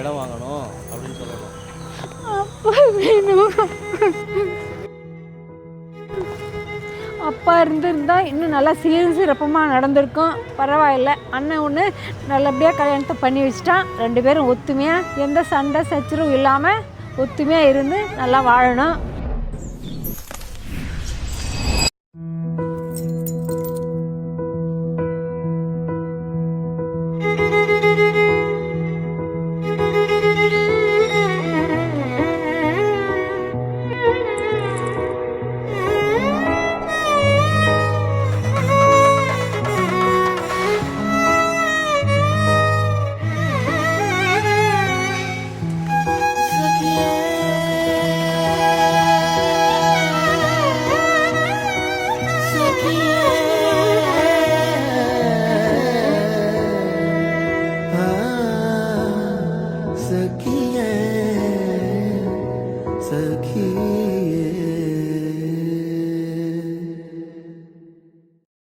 இடம் வாங்கணும் அப்படின்னு சொல்லணும். அப்பா வேணும். அப்பா இருந்திருந்தா இன்னும் நல்லா சீரும் சிறப்பமாக நடந்திருக்கும். பரவாயில்ல, அண்ணன் ஒன்று நல்லபடியாக கல்யாணத்தை பண்ணி வச்சுட்டான். 2 பேரும் ஒத்துமையாக எந்த சண்டை சச்சரவும் இல்லாமல் ஒத்துமையாக இருந்து நல்லா வாழணும். सखिए